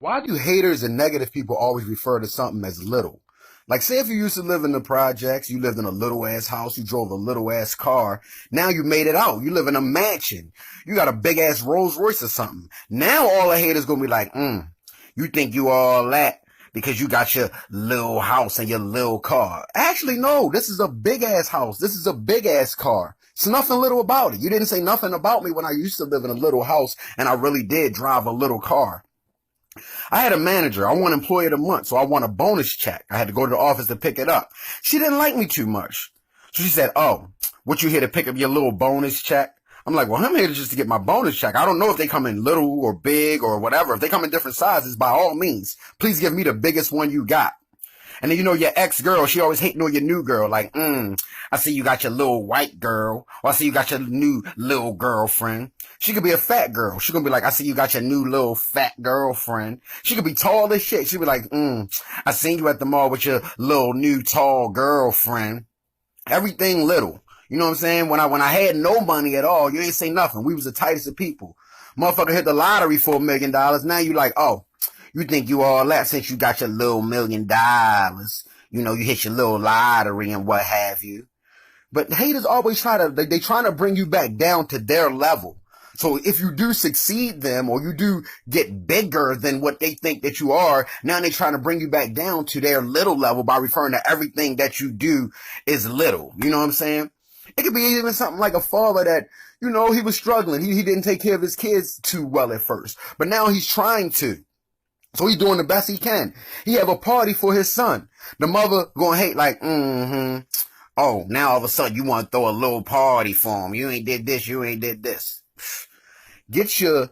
Why do haters and negative people always refer to something as little? Like, say if you used to live in the projects, you lived in a little ass house, you drove a little ass car. Now you made it out. You live in a mansion. You got a big ass Rolls Royce or something. Now all the haters gonna be like, you think you all that because you got your little house and your little car. Actually, no, this is a big ass house. This is a big ass car. It's nothing little about it. You didn't say nothing about me when I used to live in a little house and I really did drive a little car. I had a manager. I won Employee of the Month, so I won a bonus check. I had to go to the office to pick it up. She didn't like me too much. So she said, "Oh, what, you here to pick up your little bonus check?" I'm like, "Well, I'm here just to get my bonus check. I don't know if they come in little or big or whatever. If they come in different sizes, by all means, please give me the biggest one you got." And then, your ex-girl, she always hating on your new girl. Like, I see you got your little white girl. Or I see you got your new little girlfriend. She could be a fat girl. She gonna be like, "I see you got your new little fat girlfriend." She could be tall as shit. She'd be like, "I seen you at the mall with your little new tall girlfriend." Everything little. You know what I'm saying? When I had no money at all, you ain't say nothing. We was the tightest of people. Motherfucker hit the lottery for $1 million. Now you like, oh, you think you all that since you got your little $1 million. You hit your little lottery and what have you. But haters always they trying to bring you back down to their level. So if you do succeed them or you do get bigger than what they think that you are, now they're trying to bring you back down to their little level by referring to everything that you do is little. You know what I'm saying? It could be even something like a father that, he was struggling. He didn't take care of his kids too well at first, but now he's trying to. So he's doing the best he can. He have a party for his son. The mother gonna hate like, oh, now all of a sudden you want to throw a little party for him. You ain't did this. You ain't did this. Get your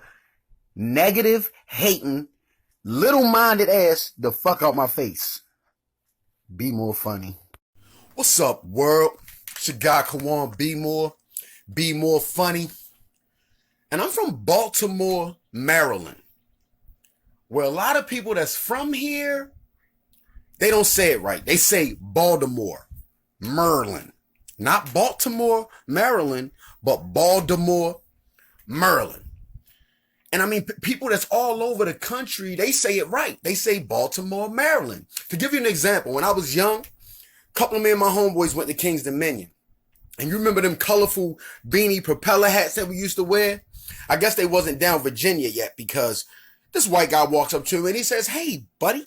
negative, hating, little-minded ass the fuck out my face. Be more funny. What's up, world? It's your guy, Kawan Be More Funny. And I'm from Baltimore, Maryland, where a lot of people that's from here, they don't say it right. They say Baltimore, Maryland. Not Baltimore, Maryland, but Baltimore, Maryland. And I mean, people that's all over the country, they say it right. They say Baltimore, Maryland. To give you an example, when I was young, a couple of me and my homeboys went to King's Dominion. And you remember them colorful beanie propeller hats that we used to wear? I guess they wasn't down Virginia yet because this white guy walks up to me and he says, "Hey, buddy,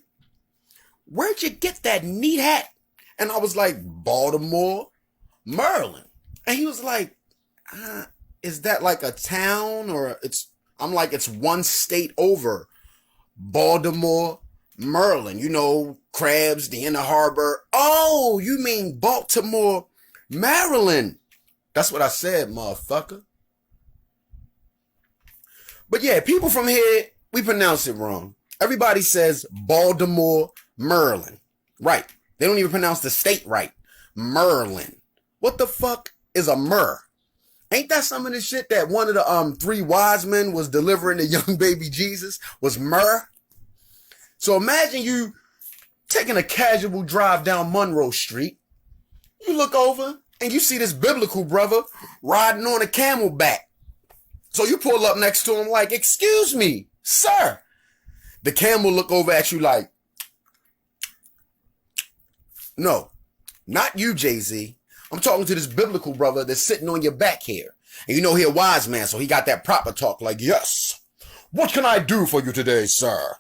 where'd you get that neat hat?" And I was like, "Baltimore, Maryland." And he was like, "Is that like a town or I'm like, "It's one state over. Baltimore, Maryland. Crabs, the inner harbor." "Oh, you mean Baltimore, Maryland." That's what I said, motherfucker. But yeah, people from here, we pronounce it wrong. Everybody says Baltimore, Maryland. Right. They don't even pronounce the state right. Maryland. What the fuck is a myrrh? Ain't that some of the shit that one of the three wise men was delivering to young baby Jesus was myrrh? So imagine you taking a casual drive down Monroe Street. You look over and you see this biblical brother riding on a camelback. So you pull up next to him like, "Excuse me, sir." The camel look over at you like, "No, not you, Jay-Z. I'm talking to this biblical brother that's sitting on your back here." And he a wise man, so he got that proper talk like, "Yes, what can I do for you today, sir?"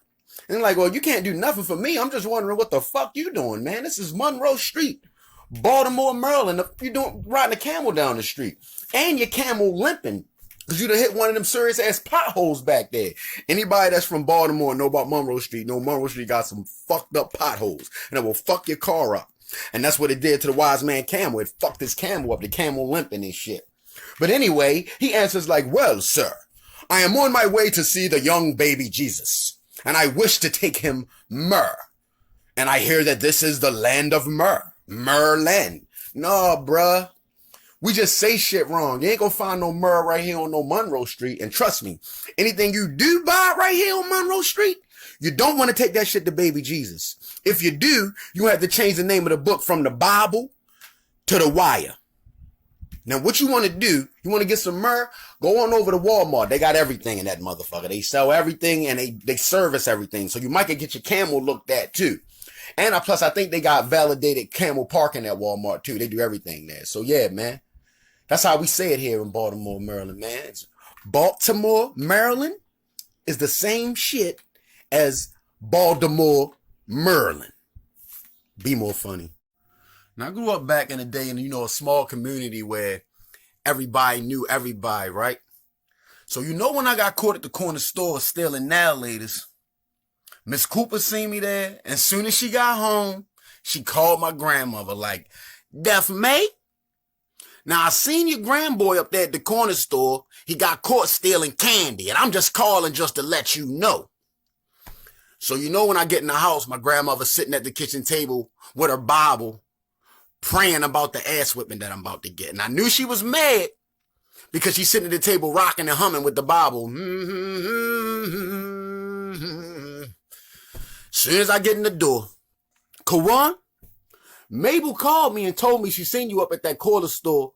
And I'm like, "Well, you can't do nothing for me. I'm just wondering what the fuck you doing, man. This is Monroe Street, Baltimore, Maryland. You doing riding a camel down the street. And your camel limping because you done hit one of them serious ass potholes back there." Anybody that's from Baltimore know about Monroe Street know Monroe Street got some fucked up potholes and it will fuck your car up. And that's what it did to the wise man camel. It fucked his camel up, the camel limping and shit. But anyway, he answers like, "Well, sir, I am on my way to see the young baby Jesus, and I wish to take him myrrh. And I hear that this is the land of myrrh. Myrland." No, bruh. We just say shit wrong. You ain't gonna find no myrrh right here on no Monroe Street. And trust me, anything you do buy right here on Monroe Street, you don't want to take that shit to baby Jesus. If you do, you have to change the name of the book from the Bible to the Wire. Now, what you want to do, you want to get some myrrh, go on over to Walmart. They got everything in that motherfucker. They sell everything and they service everything. So you might can get your camel looked at too. And plus, I think they got validated camel parking at Walmart too. They do everything there. So yeah, man. That's how we say it here in Baltimore, Maryland, man. Baltimore, Maryland is the same shit as Baltimore, Maryland. Be more funny. Now, I grew up back in the day in, a small community where everybody knew everybody, right? So, when I got caught at the corner store stealing nail laters, Miss Cooper seen me there, and as soon as she got home, she called my grandmother like, "Deaf mate? Now, I seen your grandboy up there at the corner store. He got caught stealing candy, and I'm just calling just to let you know." So, when I get in the house, my grandmother's sitting at the kitchen table with her Bible, praying about the ass whipping that I'm about to get. And I knew she was mad because she's sitting at the table rocking and humming with the Bible. Soon as I get in the door, Kawan, Mabel called me and told me she seen you up at that corner store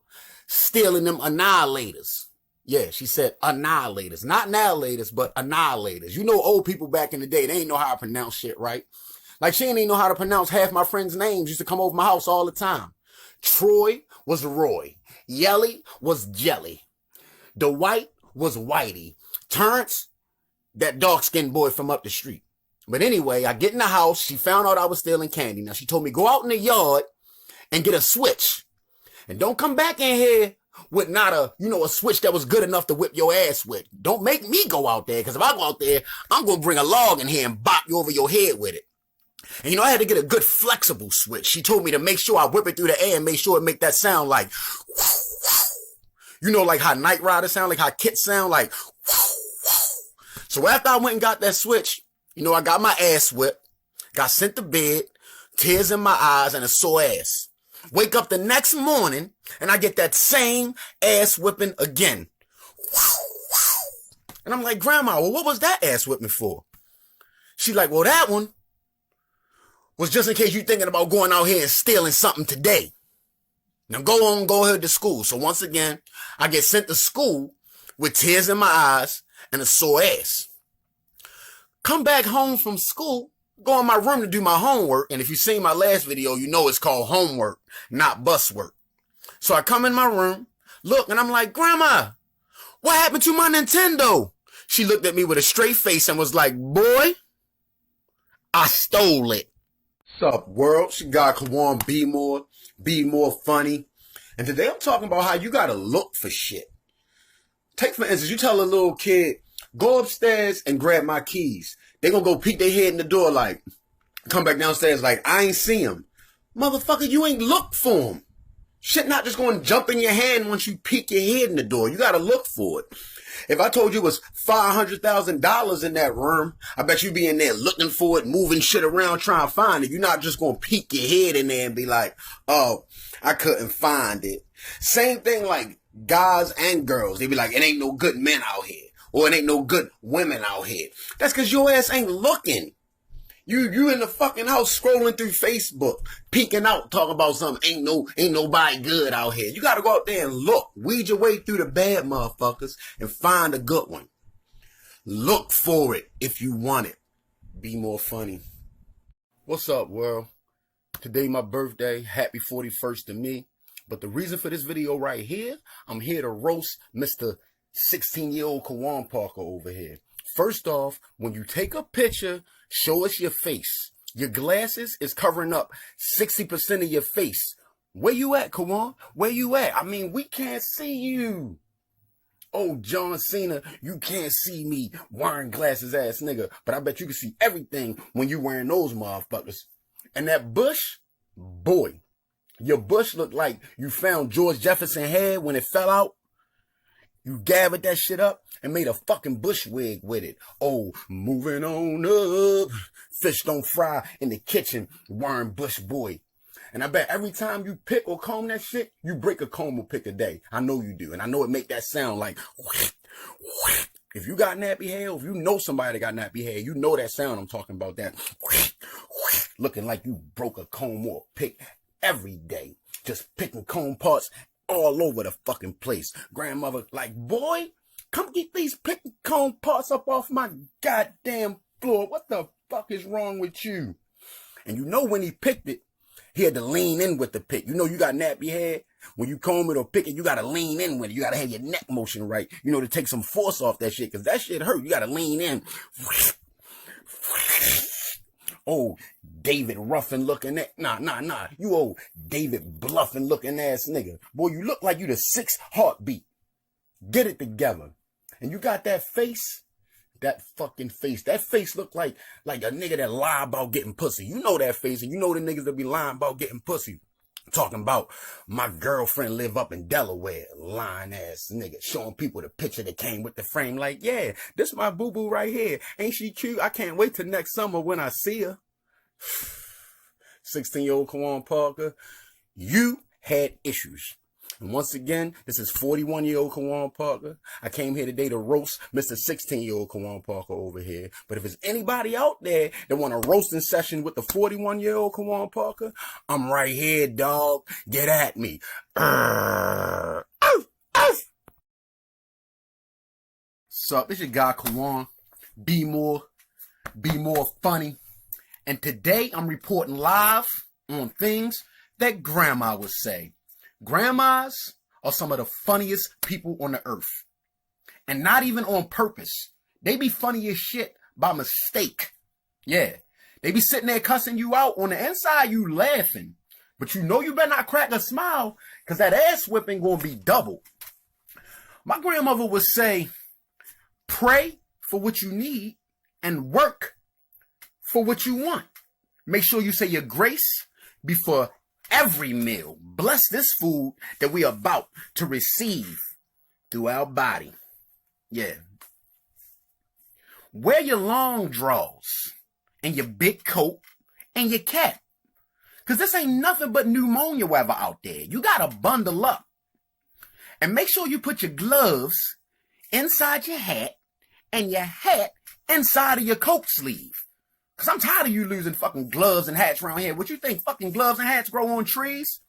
stealing them annihilators. Yeah, she said annihilators. Not annihilators, but annihilators. Old people back in the day, they ain't know how to pronounce shit right. Like, she didn't even know how to pronounce half my friends' names. Used to come over my house all the time. Troy was Roy. Yelly was Jelly. Dwight was Whitey. Terrence, that dark-skinned boy from up the street. But anyway, I get in the house. She found out I was stealing candy. Now, she told me, go out in the yard and get a switch. And don't come back in here with not a switch that was good enough to whip your ass with. Don't make me go out there, because if I go out there, I'm going to bring a log in here and bop you over your head with it. And I had to get a good flexible switch. She told me to make sure I whip it through the air and make sure it make that sound like, like how Knight Rider sound, like how Kit sound, like. So after I went and got that switch, I got my ass whipped, got sent to bed, tears in my eyes and a sore ass. Wake up the next morning and I get that same ass whipping again. And I'm like, Grandma, well, what was that ass whipping for? She like, well, that one was just in case you thinking about going out here and stealing something today. Now go ahead to school. So once again, I get sent to school with tears in my eyes and a sore ass. Come back home from school, go in my room to do my homework. And if you've seen my last video, it's called homework, not bus work. So I come in my room, look, and I'm like, Grandma, what happened to my Nintendo? She looked at me with a straight face and was like, boy, I stole it. What's up, world? It's your guy, Kawan Be More Funny. And today I'm talking about how you gotta look for shit. Take, for instance, you tell a little kid, go upstairs and grab my keys. They gonna go peek their head in the door like, come back downstairs like, I ain't see him. Motherfucker, you ain't look for him. Shit not just gonna jump in your hand once you peek your head in the door. You gotta look for it. If I told you it was $500,000 in that room, I bet you'd be in there looking for it, moving shit around, trying to find it. You're not just going to peek your head in there and be like, oh, I couldn't find it. Same thing like guys and girls. They be like, it ain't no good men out here. Or it ain't no good women out here. That's because your ass ain't looking. You in the fucking house scrolling through Facebook, peeking out, talking about something. Ain't nobody good out here. You gotta go out there and look. Weed your way through the bad motherfuckers and find a good one. Look for it if you want it. Be more funny. What's up, world? Today my birthday. Happy 41st to me. But the reason for this video right here, I'm here to roast Mr. 16-year-old Kawan Parker over here. First off, when you take a picture, show us your face. Your glasses is covering up 60% of your face. Where you at, Kawan? Where you at? I mean, we can't see you. Oh, John Cena, you can't see me wearing glasses ass nigga. But I bet you can see everything when you wearing those motherfuckers. And that bush, boy, your bush looked like you found George Jefferson's head when it fell out. You gathered that shit up and made a fucking bush wig with it. Oh, moving on up. Fish don't fry in the kitchen, wearing bush boy. And I bet every time you pick or comb that shit, you break a comb or pick a day. I know you do. And I know it make that sound like, if you got nappy hair, or if you know somebody that got nappy hair, you know that sound I'm talking about, that looking like you broke a comb or pick every day. Just picking comb parts all over the fucking place. Grandmother like, boy, come get these picking cone parts up off my goddamn floor. What the fuck is wrong with you? And you know when he picked it, he had to lean in with the pick. You know you got nappy hair. When you comb it or pick it, you got to lean in with it. You got to have your neck motion right, you know, to take some force off that shit, because that shit hurt. You got to lean in. Oh, David Ruffin looking at, nah. You old David Bluffin looking ass nigga. Boy, you look like you the sixth heartbeat. Get it together. And you got that face. That fucking face. That face look like a nigga that lie about getting pussy. You know that face, and you know the niggas that be lying about getting pussy. Talking about my girlfriend live up in Delaware. Lying ass nigga. Showing people the picture that came with the frame. Like, yeah, this my boo-boo right here. Ain't she cute? I can't wait till next summer when I see her. 16-year-old Kawan Parker, you had issues. And once again, this is 41-year-old Kawan Parker. I came here today to roast Mr. 16-year-old Kawan Parker over here. But if there's anybody out there that want a roasting session with the 41-year-old Kawan Parker, I'm right here, dog. Get at me. Sup, it's your guy Kawan. Be more funny. And today I'm reporting live on things that grandma would say. Grandmas are some of the funniest people on the earth. And not even on purpose. They be funny as shit by mistake. Yeah. They be sitting there cussing you out. On the inside, you laughing. But you know you better not crack a smile, because that ass whipping gonna be double. My grandmother would say, pray for what you need and work for what you want. Make sure you say your grace before every meal. Bless this food that we are about to receive through our body. Yeah. Wear your long drawers and your big coat and your cap. Because this ain't nothing but pneumonia weather out there. You got to bundle up. And make sure you put your gloves inside your hat and your hat inside of your coat sleeve. Because I'm tired of you losing fucking gloves and hats around here. What you think, fucking gloves and hats grow on trees?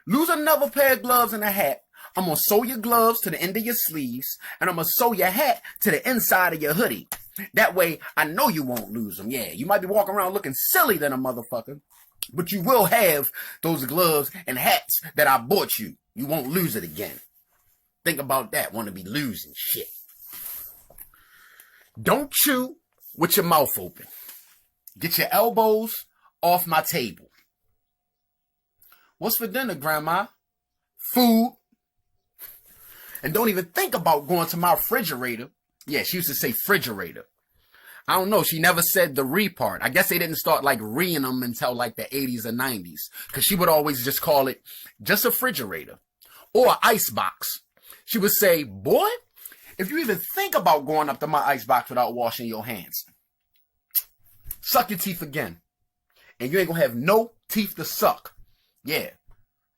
Lose another pair of gloves and a hat. I'm going to sew your gloves to the end of your sleeves. And I'm going to sew your hat to the inside of your hoodie. That way, I know you won't lose them. Yeah, you might be walking around looking silly than a motherfucker. But you will have those gloves and hats that I bought you. You won't lose it again. Think about that. Want to be losing shit. Don't chew with your mouth open. Get your elbows off my table. What's for dinner, Grandma? Food. And don't even think about going to my refrigerator. Yeah, she used to say refrigerator. I don't know. She never said the re part. I guess they didn't start like reing them until like the 80s or 90s. Because she would always just call it just a refrigerator. Or ice box. She would say, boy, if you even think about going up to my ice box without washing your hands, suck your teeth again. And you ain't gonna have no teeth to suck. Yeah.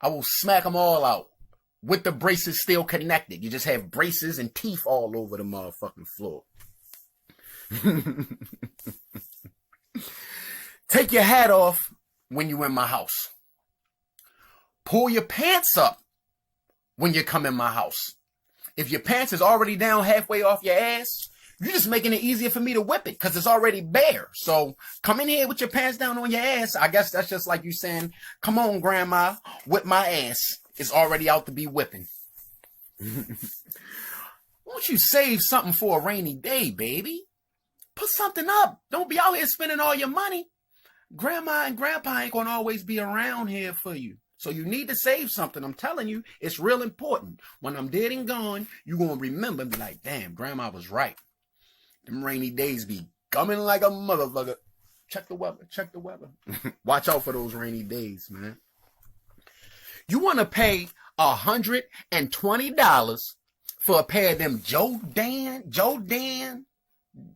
I will smack them all out. With the braces still connected. You just have braces and teeth all over the motherfucking floor. Take your hat off when you in my house. Pull your pants up when you come in my house. If your pants is already down halfway off your ass, you're just making it easier for me to whip it because it's already bare. So come in here with your pants down on your ass. I guess that's just like you saying, come on, Grandma, whip my ass. It's already out to be whipping. Won't you save something for a rainy day, baby? Put something up. Don't be out here spending all your money. Grandma and Grandpa ain't going to always be around here for you. So you need to save something. I'm telling you, it's real important. When I'm dead and gone, you're going to remember and be like, damn, Grandma was right. Them rainy days be coming like a motherfucker. Check the weather. Check the weather. Watch out for those rainy days, man. You want to pay $120 for a pair of them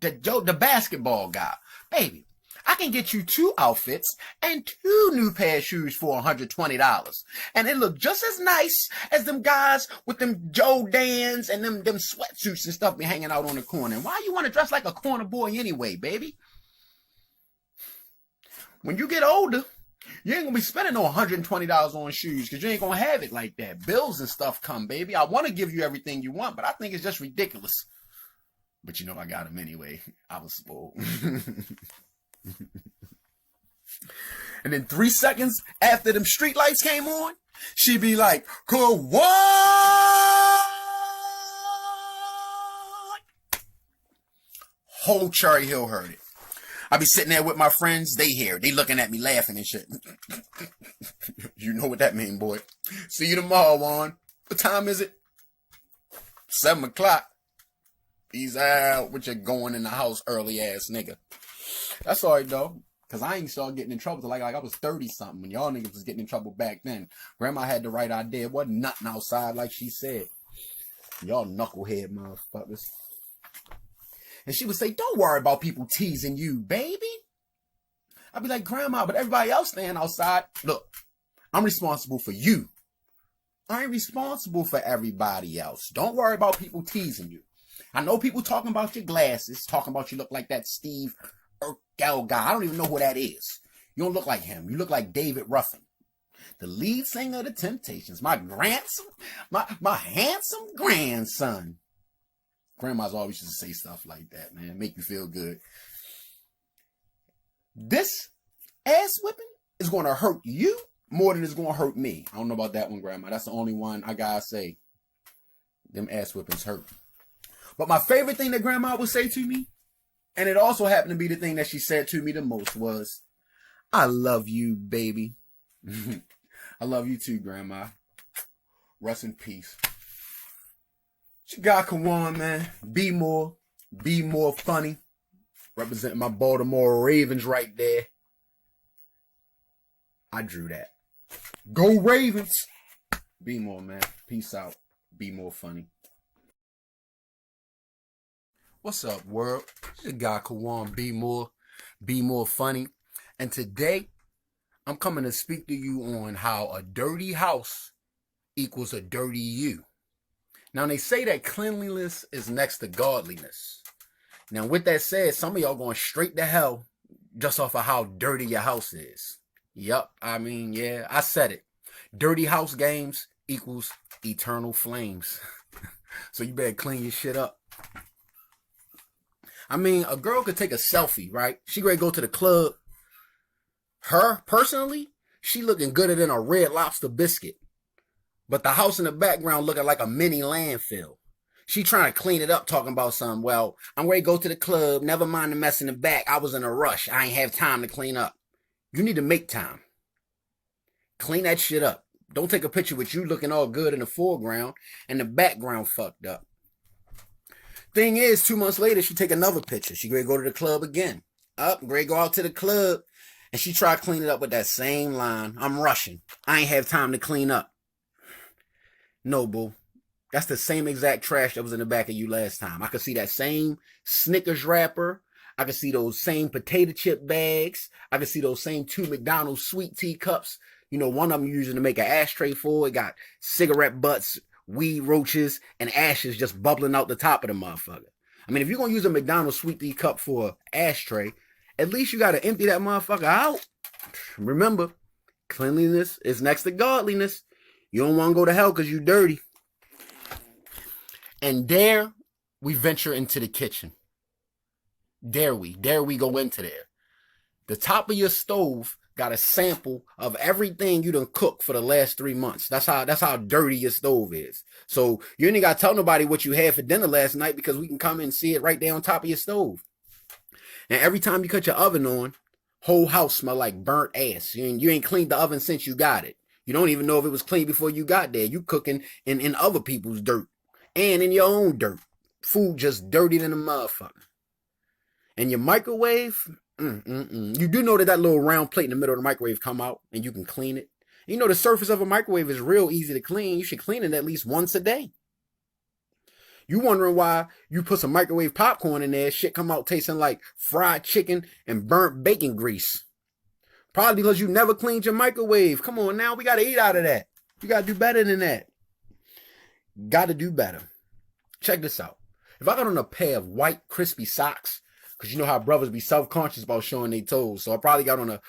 the basketball guy. Baby, I can get you 2 outfits and 2 new pair of shoes for $120. And it look just as nice as them guys with them Jordans and them sweatsuits and stuff be hanging out on the corner. And why you want to dress like a corner boy anyway, baby? When you get older, You ain't gonna be spending no $120 on shoes because you ain't gonna have it like that. Bills and stuff come, baby. I want to give you everything you want, but I think it's just ridiculous. But you know I got them anyway. I was spoiled. And then 3 seconds after them street lights came on, she be like, "Kawan!" Whole Cherry Hill heard it. I be sitting there with my friends. They hear it. They looking at me laughing and shit. You know what that mean, boy. See you tomorrow, Juan. What time is it? 7 o'clock. Peace out with your going in the house early ass nigga. That's all right, though. Because I ain't started getting in trouble till like I was 30-something. When y'all niggas was getting in trouble back then. Grandma had the right idea. It wasn't nothing outside like she said. Y'all knucklehead motherfuckers. And she would say, "Don't worry about people teasing you, baby." I'd be like, "Grandma, but everybody else staying outside. Look, I'm responsible for you. I ain't responsible for everybody else. Don't worry about people teasing you. I know people talking about your glasses, talking about you look like that Steve Urkel guy. I don't even know who that is. You don't look like him. You look like David Ruffin, the lead singer of the Temptations. My grandson, my handsome grandson." Grandmas always used to say stuff like that, man. Make you feel good. This ass whipping is going to hurt you more than it's going to hurt me. I don't know about that one, Grandma. That's the only one I gotta say. Them ass whippings hurt. But my favorite thing that Grandma would say to me, and it also happened to be the thing that she said to me the most, was, "I love you, baby." I love you too, Grandma. Rest in peace. Chicago Kawan, man. Be more funny. Representing my Baltimore Ravens right there. I drew that. Go Ravens. Be more, man. Peace out. Be more funny. What's up, world? It's your guy Kawan. Be more funny. And today, I'm coming to speak to you on how a dirty house equals a dirty you. Now, they say that cleanliness is next to godliness. Now, with that said, some of y'all going straight to hell just off of how dirty your house is. Yup, I mean, yeah, I said it. Dirty house games equals eternal flames. So you better clean your shit up. I mean, a girl could take a selfie, right? She ready to go to the club. Her, personally, she looking gooder than a Red Lobster biscuit. But the house in the background looking like a mini landfill. She trying to clean it up, talking about something. "Well, I'm ready to go to the club. Never mind the mess in the back. I was in a rush. I ain't have time to clean up." You need to make time. Clean that shit up. Don't take a picture with you looking all good in the foreground and the background fucked up. Thing is, 2 months later, she take another picture. She ready to go to the club again. Ready to go out to the club. And she try to clean it up with that same line. "I'm rushing. I ain't have time to clean up." No, boo. That's the same exact trash that was in the back of you last time. I could see that same Snickers wrapper. I could see those same potato chip bags. I could see those same 2 McDonald's sweet tea cups. You know, one of them you're using to make an ashtray for. It got cigarette butts, weed roaches, and ashes just bubbling out the top of the motherfucker. I mean, if you're going to use a McDonald's sweet tea cup for an ashtray, at least you got to empty that motherfucker out. Remember, cleanliness is next to godliness. You don't want to go to hell because you dirty. And there we venture into the kitchen. Dare we go into there. The top of your stove got a sample of everything you done cooked for the last 3 months. That's how dirty your stove is. So you ain't got to tell nobody what you had for dinner last night because we can come in and see it right there on top of your stove. And every time you cut your oven on, whole house smell like burnt ass. You ain't cleaned the oven since you got it. You don't even know if it was clean before you got there. You cooking in other people's dirt and in your own dirt. Food just dirty than a motherfucker. And your microwave, you do know that little round plate in the middle of the microwave come out and you can clean it. You know the surface of a microwave is real easy to clean. You should clean it at least once a day. You wondering why you put some microwave popcorn in there, shit come out tasting like fried chicken and burnt bacon grease. Probably because you never cleaned your microwave. Come on now, we got to eat out of that. You got to do better than that. Got to do better. Check this out. If I got on a pair of white crispy socks, because you know how brothers be self-conscious about showing their toes, so I probably got on a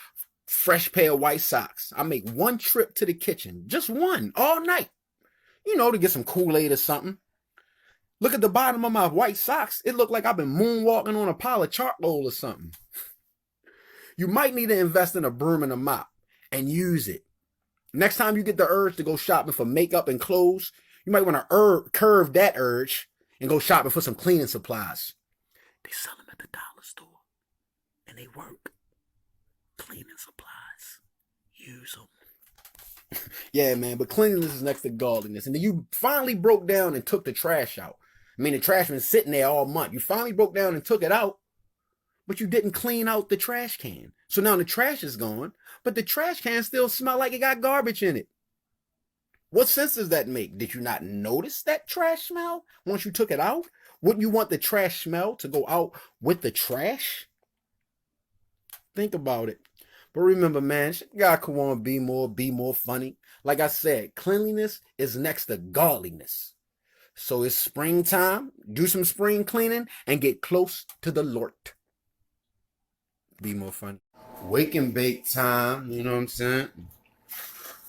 fresh pair of white socks. I make one trip to the kitchen, just one, all night, to get some Kool-Aid or something. Look at the bottom of my white socks. It looked like I've been moonwalking on a pile of charcoal or something. You might need to invest in a broom and a mop and use it. Next time you get the urge to go shopping for makeup and clothes, you might want to curve that urge and go shopping for some cleaning supplies. They sell them at the dollar store, and they work. Cleaning supplies. Use them. Yeah, man, but cleanliness is next to godliness. And then you finally broke down and took the trash out. I mean, the trash been sitting there all month. You finally broke down and took it out, but you didn't clean out the trash can. So now the trash is gone, but the trash can still smell like it got garbage in it. What sense does that make? Did you not notice that trash smell once you took it out? Wouldn't you want the trash smell to go out with the trash? Think about it. But remember, man, God can want to be more funny. Like I said, cleanliness is next to godliness. So it's springtime. Do some spring cleaning and get close to the Lord. Be more funny. Wake and bake time, you know what I'm saying?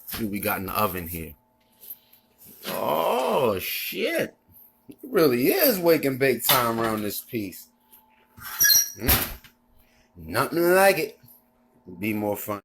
See what we got in the oven here. Oh, shit. It really is wake and bake time around this piece. Nothing like it. Be more fun.